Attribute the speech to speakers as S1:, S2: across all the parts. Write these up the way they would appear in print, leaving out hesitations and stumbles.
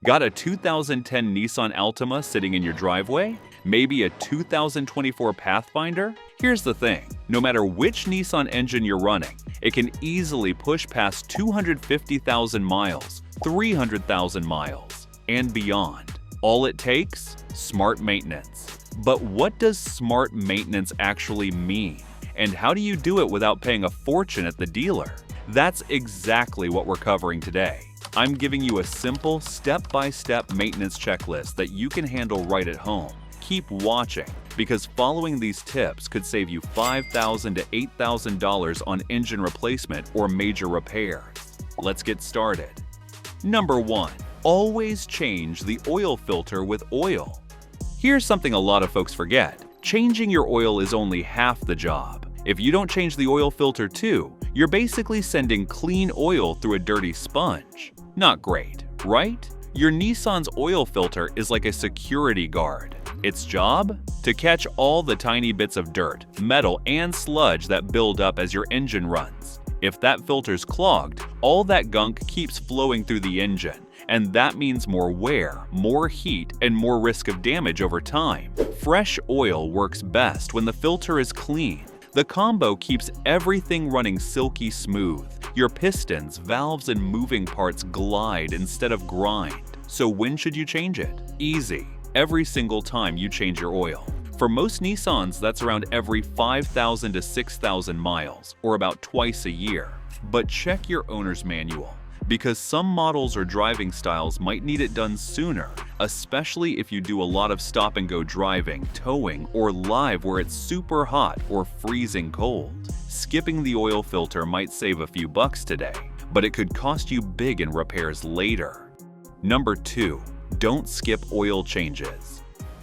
S1: Got a 2010 Nissan Altima sitting in your driveway? Maybe a 2024 Pathfinder? Here's the thing, no matter which Nissan engine you're running, it can easily push past 250,000 miles, 300,000 miles, and beyond. All it takes? Smart maintenance. But what does smart maintenance actually mean? And how do you do it without paying a fortune at the dealer? That's exactly what we're covering today. I'm giving you a simple, step-by-step maintenance checklist that you can handle right at home. Keep watching, because following these tips could save you $5,000 to $8,000 on engine replacement or major repairs. Let's get started. Number 1. Always change the oil filter with oil. Here's something a lot of folks forget. Changing your oil is only half the job. If you don't change the oil filter too, you're basically sending clean oil through a dirty sponge. Not great, right? Your Nissan's oil filter is like a security guard. Its job? To catch all the tiny bits of dirt, metal, and sludge that build up as your engine runs. If that filter's clogged, all that gunk keeps flowing through the engine, and that means more wear, more heat, and more risk of damage over time. Fresh oil works best when the filter is clean. The combo keeps everything running silky smooth. Your pistons, valves, and moving parts glide instead of grind. So when should you change it? Easy. Every single time you change your oil. For most Nissans, that's around every 5,000 to 6,000 miles, or about twice a year. But check your owner's manual, because some models or driving styles might need it done sooner, especially if you do a lot of stop-and-go driving, towing, or live where it's super hot or freezing cold. Skipping the oil filter might save a few bucks today, but it could cost you big in repairs later. Number 2. Don't skip oil changes.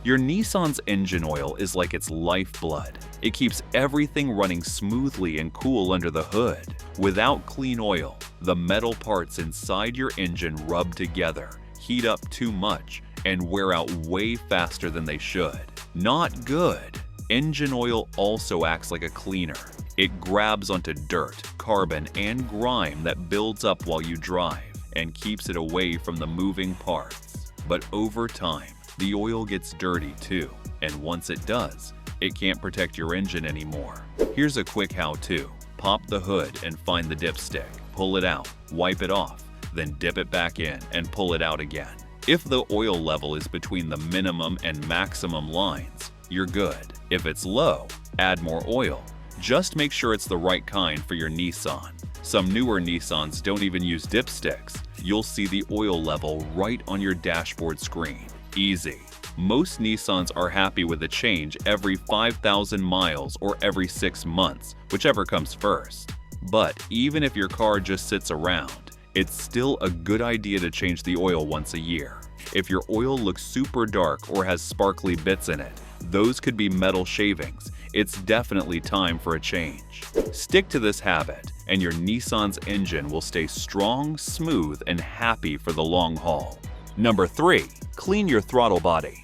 S1: Your Nissan's engine oil is like its lifeblood. It keeps everything running smoothly and cool under the hood. Without clean oil, the metal parts inside your engine rub together, heat up too much, and wear out way faster than they should. Not good. Engine oil also acts like a cleaner. It grabs onto dirt, carbon, and grime that builds up while you drive and keeps it away from the moving parts. But over time, the oil gets dirty too, and once it does, it can't protect your engine anymore. Here's a quick how-to. Pop the hood and find the dipstick. Pull it out, wipe it off, then dip it back in and pull it out again. If the oil level is between the minimum and maximum lines, you're good. If it's low, add more oil. Just make sure it's the right kind for your Nissan. Some newer Nissans don't even use dipsticks. You'll see the oil level right on your dashboard screen. Easy. Most Nissans are happy with a change every 5,000 miles or every 6 months, whichever comes first. But even if your car just sits around, it's still a good idea to change the oil once a year. If your oil looks super dark or has sparkly bits in it, those could be metal shavings. It's definitely time for a change. Stick to this habit, and your Nissan's engine will stay strong, smooth, and happy for the long haul. Number 3. Clean your throttle body.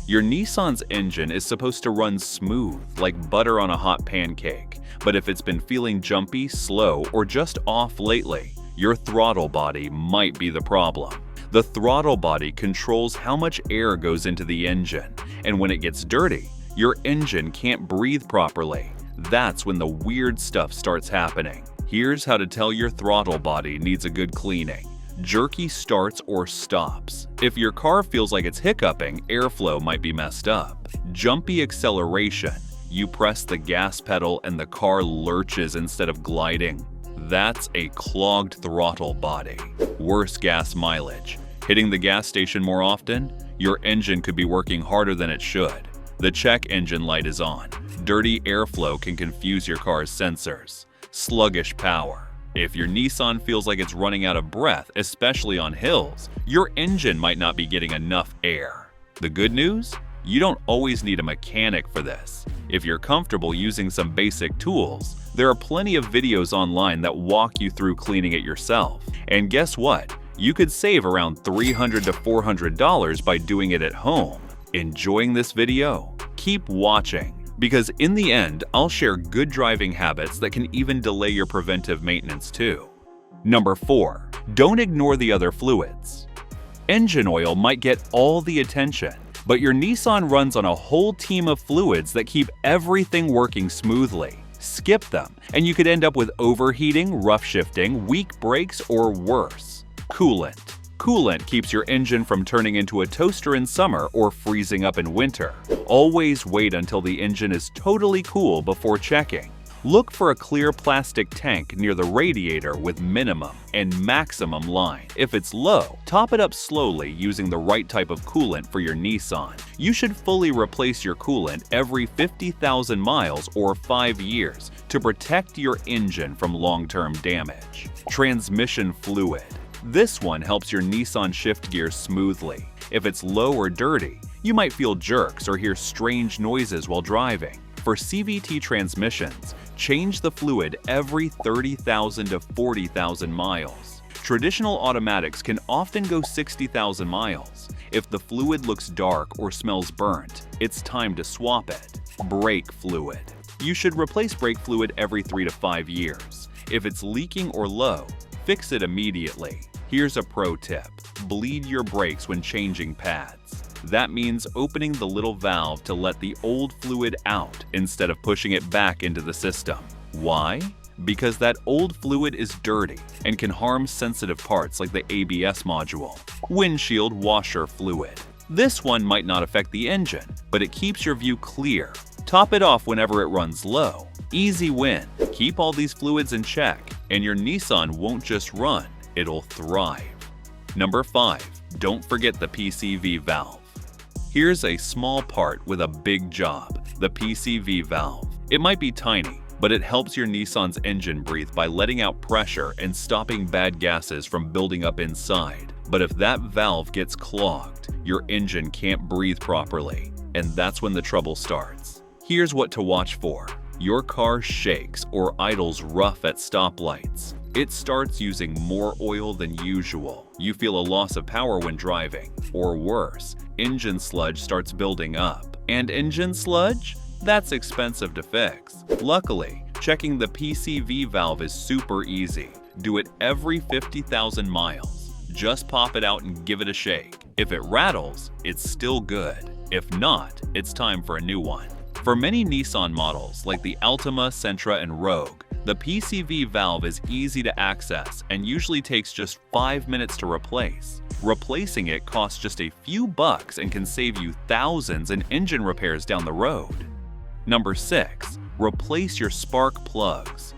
S1: Your Nissan's engine is supposed to run smooth, like butter on a hot pancake. But if it's been feeling jumpy, slow, or just off lately, your throttle body might be the problem. The throttle body controls how much air goes into the engine, and when it gets dirty, your engine can't breathe properly. That's when the weird stuff starts happening. Here's how to tell your throttle body needs a good cleaning. Jerky starts or stops. If your car feels like it's hiccuping, airflow might be messed up. Jumpy acceleration. You press the gas pedal and the car lurches instead of gliding. That's a clogged throttle body. Worse gas mileage. Hitting the gas station more often? Your engine could be working harder than it should. The check engine light is on. Dirty airflow can confuse your car's sensors. Sluggish power. If your Nissan feels like it's running out of breath, especially on hills, your engine might not be getting enough air. The good news? You don't always need a mechanic for this. If you're comfortable using some basic tools, there are plenty of videos online that walk you through cleaning it yourself. And guess what? You could save around $300 to $400 by doing it at home. Enjoying this video? Keep watching, because in the end, I'll share good driving habits that can even delay your preventive maintenance too. Number 4. Don't ignore the other fluids. Engine oil might get all the attention, but your Nissan runs on a whole team of fluids that keep everything working smoothly. Skip them, and you could end up with overheating, rough shifting, weak brakes, or worse. Coolant. Coolant keeps your engine from turning into a toaster in summer or freezing up in winter. Always wait until the engine is totally cool before checking. Look for a clear plastic tank near the radiator with minimum and maximum line. If it's low, top it up slowly using the right type of coolant for your Nissan. You should fully replace your coolant every 50,000 miles or 5 years to protect your engine from long-term damage. Transmission fluid. This one helps your Nissan shift gears smoothly. If it's low or dirty, you might feel jerks or hear strange noises while driving. For CVT transmissions, change the fluid every 30,000 to 40,000 miles. Traditional automatics can often go 60,000 miles. If the fluid looks dark or smells burnt, it's time to swap it. Brake fluid. You should replace brake fluid every 3 to 5 years. If it's leaking or low, fix it immediately. Here's a pro tip: bleed your brakes when changing pads. That means opening the little valve to let the old fluid out instead of pushing it back into the system. Why? Because that old fluid is dirty and can harm sensitive parts like the ABS module. Windshield washer fluid. This one might not affect the engine, but it keeps your view clear. Top it off whenever it runs low. Easy win. Keep all these fluids in check, and your Nissan won't just run, it'll thrive. Number 5. Don't forget the PCV valve. Here's a small part with a big job: the PCV valve. It might be tiny, but it helps your Nissan's engine breathe by letting out pressure and stopping bad gases from building up inside. But if that valve gets clogged, your engine can't breathe properly, and that's when the trouble starts. Here's what to watch for. Your car shakes or idles rough at stoplights. It starts using more oil than usual. You feel a loss of power when driving. Or worse, engine sludge starts building up. And engine sludge? That's expensive to fix. Luckily, checking the PCV valve is super easy. Do it every 50,000 miles. Just pop it out and give it a shake. If it rattles, it's still good. If not, it's time for a new one. For many Nissan models like the Altima, Sentra, and Rogue, the PCV valve is easy to access and usually takes just 5 minutes to replace. Replacing it costs just a few bucks and can save you thousands in engine repairs down the road. Number 6. Replace your spark plugs.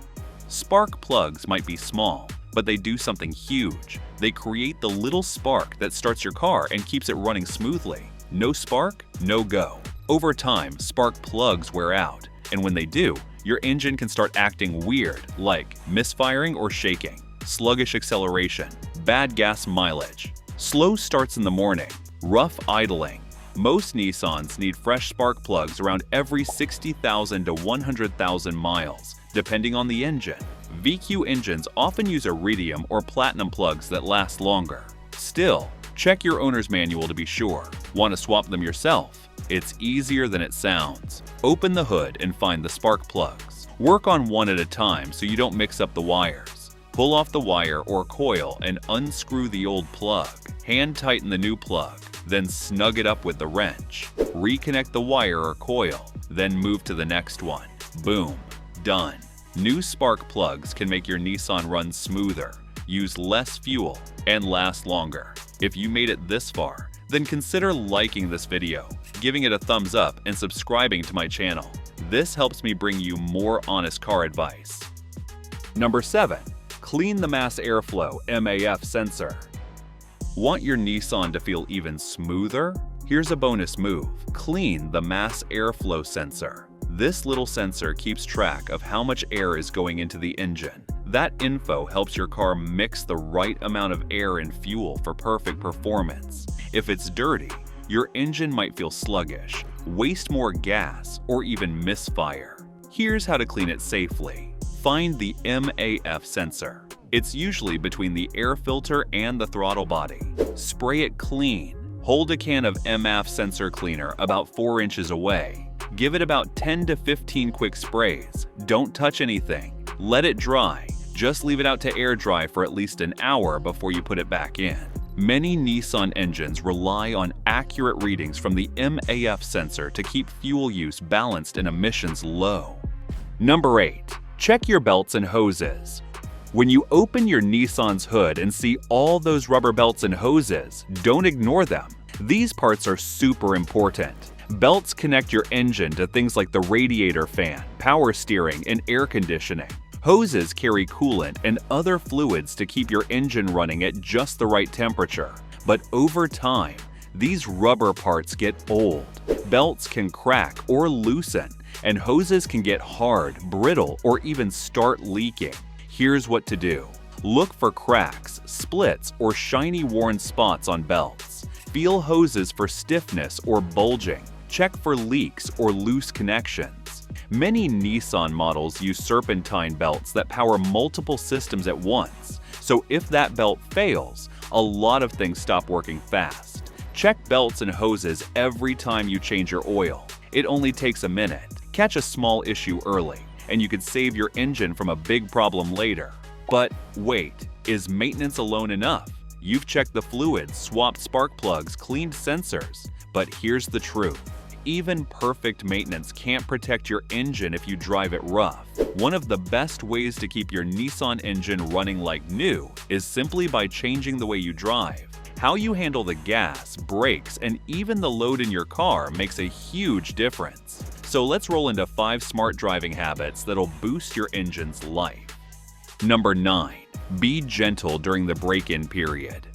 S1: Spark plugs might be small, but they do something huge. They create the little spark that starts your car and keeps it running smoothly. No spark, no go. Over time, spark plugs wear out, and when they do, your engine can start acting weird, like misfiring or shaking, sluggish acceleration, bad gas mileage, slow starts in the morning, rough idling. Most Nissans need fresh spark plugs around every 60,000 to 100,000 miles, depending on the engine. VQ engines often use iridium or platinum plugs that last longer. Still, check your owner's manual to be sure. Want to swap them yourself? It's easier than it sounds. Open the hood and find the spark plugs. Work on one at a time so you don't mix up the wires. Pull off the wire or coil and unscrew the old plug. Hand tighten the new plug, then snug it up with the wrench. Reconnect the wire or coil, then move to the next one. Boom, done. New spark plugs can make your Nissan run smoother, use less fuel, and last longer. If you made it this far, then consider liking this video, giving it a thumbs up, and subscribing to my channel. This helps me bring you more honest car advice. Number 7. Clean the mass airflow MAF sensor. Want your Nissan to feel even smoother? Here's a bonus move. Clean the mass airflow sensor. This little sensor keeps track of how much air is going into the engine. That info helps your car mix the right amount of air and fuel for perfect performance. If it's dirty, your engine might feel sluggish, waste more gas, or even misfire. Here's how to clean it safely. Find the MAF sensor. It's usually between the air filter and the throttle body. Spray it clean. Hold a can of MAF sensor cleaner about 4 inches away. Give it about 10 to 15 quick sprays. Don't touch anything. Let it dry. Just leave it out to air dry for at least an hour before you put it back in. Many Nissan engines rely on accurate readings from the MAF sensor to keep fuel use balanced and emissions low. Number 8. Check your belts and hoses. When you open your Nissan's hood and see all those rubber belts and hoses, don't ignore them. These parts are super important. Belts connect your engine to things like the radiator fan, power steering, and air conditioning. Hoses carry coolant and other fluids to keep your engine running at just the right temperature. But over time, these rubber parts get old. Belts can crack or loosen, and hoses can get hard, brittle, or even start leaking. Here's what to do. Look for cracks, splits, or shiny worn spots on belts. Feel hoses for stiffness or bulging. Check for leaks or loose connections. Many Nissan models use serpentine belts that power multiple systems at once, so if that belt fails, a lot of things stop working fast. Check belts and hoses every time you change your oil. It only takes a minute. Catch a small issue early, and you could save your engine from a big problem later. But wait, is maintenance alone enough? You've checked the fluids, swapped spark plugs, cleaned sensors, but here's the truth. Even perfect maintenance can't protect your engine if you drive it rough. One of the best ways to keep your Nissan engine running like new is simply by changing the way you drive. How you handle the gas, brakes, and even the load in your car makes a huge difference. So let's roll into 5 smart driving habits that'll boost your engine's life. Number 9. Be gentle during the break-in period.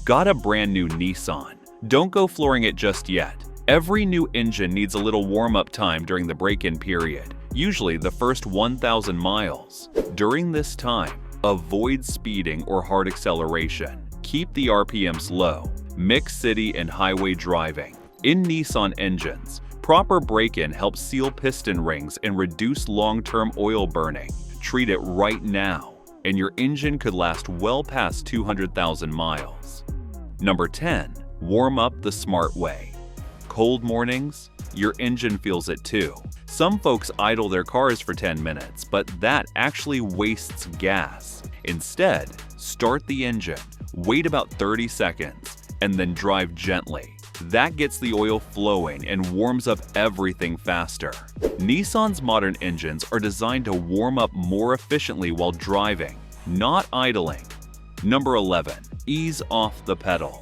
S1: Got a brand new Nissan? Don't go flooring it just yet. Every new engine needs a little warm-up time during the break-in period, usually the first 1,000 miles. During this time, avoid speeding or hard acceleration. Keep the RPMs low. Mix city and highway driving. In Nissan engines, proper break-in helps seal piston rings and reduce long-term oil burning. Treat it right now, and your engine could last well past 200,000 miles. Number 10. Warm up the smart way. Cold mornings, your engine feels it too. Some folks idle their cars for 10 minutes, but that actually wastes gas. Instead, start the engine, wait about 30 seconds, and then drive gently. That gets the oil flowing and warms up everything faster. Nissan's modern engines are designed to warm up more efficiently while driving, not idling. Number 11. Ease off the pedal.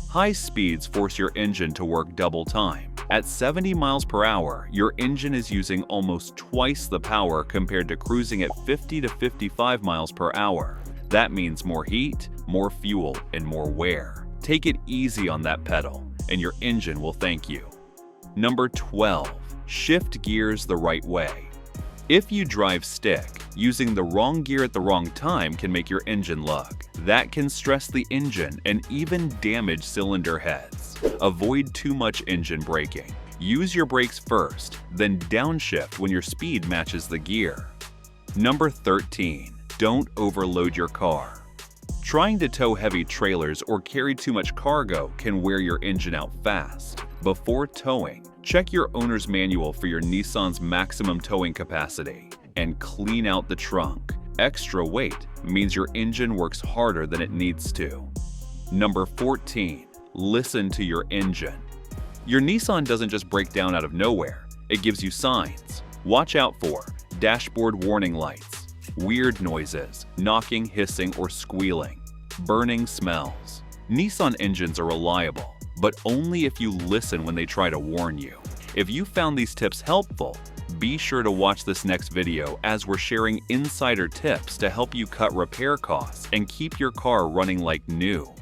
S1: High speeds force your engine to work double time. At 70 miles per hour, your engine is using almost twice the power compared to cruising at 50 to 55 miles per hour. That means more heat, more fuel, and more wear. Take it easy on that pedal, and your engine will thank you. Number 12. Shift gears the right way. If you drive stick, using the wrong gear at the wrong time can make your engine lug. That can stress the engine and even damage cylinder heads. Avoid too much engine braking. Use your brakes first, then downshift when your speed matches the gear. Number 13. Don't overload your car. Trying to tow heavy trailers or carry too much cargo can wear your engine out fast. Before towing, check your owner's manual for your Nissan's maximum towing capacity and clean out the trunk. Extra weight means your engine works harder than it needs to. Number 14. Listen to your engine. Your Nissan doesn't just break down out of nowhere. It gives you signs. Watch out for dashboard warning lights, weird noises, knocking, hissing, or squealing, burning smells. Nissan engines are reliable, but only if you listen when they try to warn you. If you found these tips helpful, be sure to watch this next video as we're sharing insider tips to help you cut repair costs and keep your car running like new.